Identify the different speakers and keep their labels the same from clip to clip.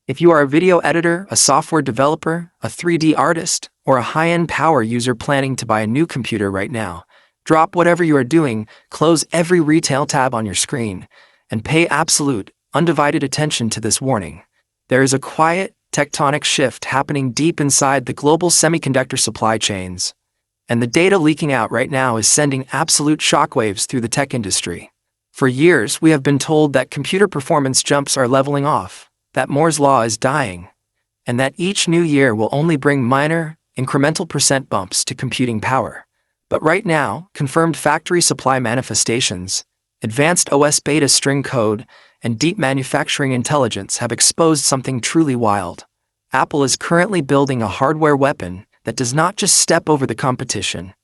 Speaker 1: If you are a video editor, a software developer, a 3D artist, or a high-end power user planning to buy a new computer right now, drop whatever you are doing, close every retail tab on your screen, and pay absolute, undivided attention to this warning. There is a quiet, tectonic shift happening deep inside the global semiconductor supply chains. And the data leaking out right now is sending absolute shockwaves through the tech industry. For years, we have been told that computer performance jumps are leveling off, that Moore's law is dying, and that each new year will only bring minor, incremental percent bumps to computing power. But right now, confirmed factory supply manifestations, advanced OS beta string code, and deep manufacturing intelligence have exposed something truly wild. Apple is currently building a hardware weapon that does not just step over the competition.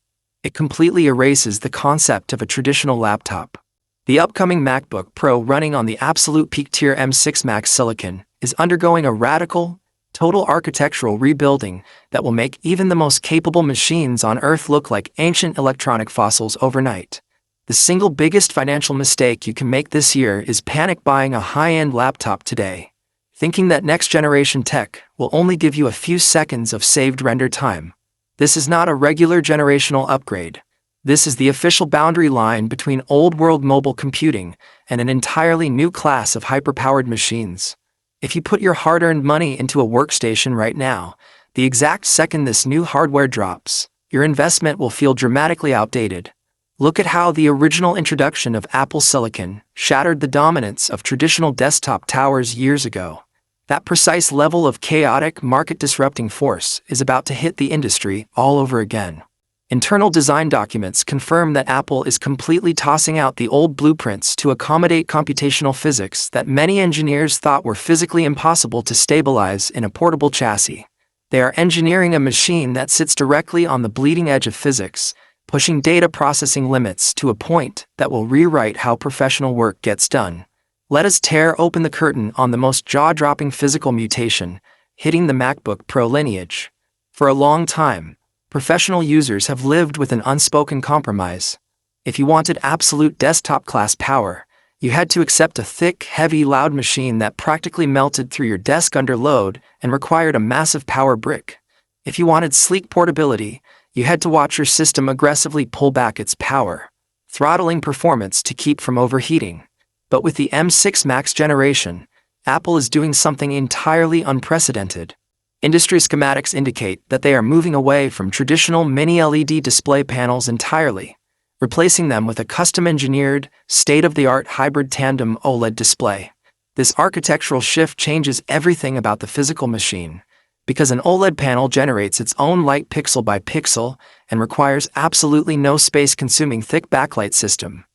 Speaker 1: It completely erases the concept of a traditional laptop. The upcoming MacBook Pro running on the absolute peak-tier M6 Max silicon is undergoing a radical, total architectural rebuilding that will make even the most capable machines on Earth look like ancient electronic fossils overnight. The single biggest financial mistake you can make this year is panic buying a high-end laptop today, thinking that next-generation tech will only give you a few seconds of saved render time. This is not a regular generational upgrade. This is the official boundary line between old-world mobile computing and an entirely new class of hyper-powered machines. If you put your hard-earned money into a workstation right now, the exact second this new hardware drops, your investment will feel dramatically outdated. Look at how the original introduction of Apple Silicon shattered the dominance of traditional desktop towers years ago. That precise level of chaotic, market-disrupting force is about to hit the industry all over again. Internal design documents confirm that Apple is completely tossing out the old blueprints to accommodate computational physics that many engineers thought were physically impossible to stabilize in a portable chassis. They are engineering a machine that sits directly on the bleeding edge of physics, pushing data processing limits to a point that will rewrite how professional work gets done. Let us tear open the curtain on the most jaw-dropping physical mutation, hitting the MacBook Pro lineage. For a long time, professional users have lived with an unspoken compromise. If you wanted absolute desktop-class power, you had to accept a thick, heavy, loud machine that practically melted through your desk under load and required a massive power brick. If you wanted sleek portability, you had to watch your system aggressively pull back its power, throttling performance to keep from overheating. But with the M6 Max generation, Apple is doing something entirely unprecedented. Industry schematics indicate that they are moving away from traditional mini-LED display panels entirely, replacing them with a custom-engineered, state-of-the-art hybrid tandem OLED display. This architectural shift changes everything about the physical machine, because an OLED panel generates its own light pixel by pixel and requires absolutely no space-consuming thick backlight system.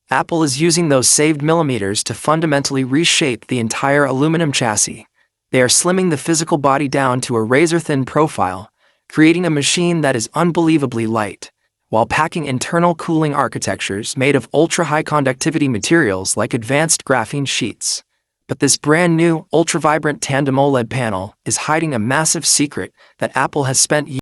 Speaker 1: Apple is using those saved millimeters to fundamentally reshape the entire aluminum chassis. They are slimming the physical body down to a razor-thin profile, creating a machine that is unbelievably light, while packing internal cooling architectures made of ultra-high conductivity materials like advanced graphene sheets. But this brand new, ultra-vibrant tandem OLED panel is hiding a massive secret that Apple has spent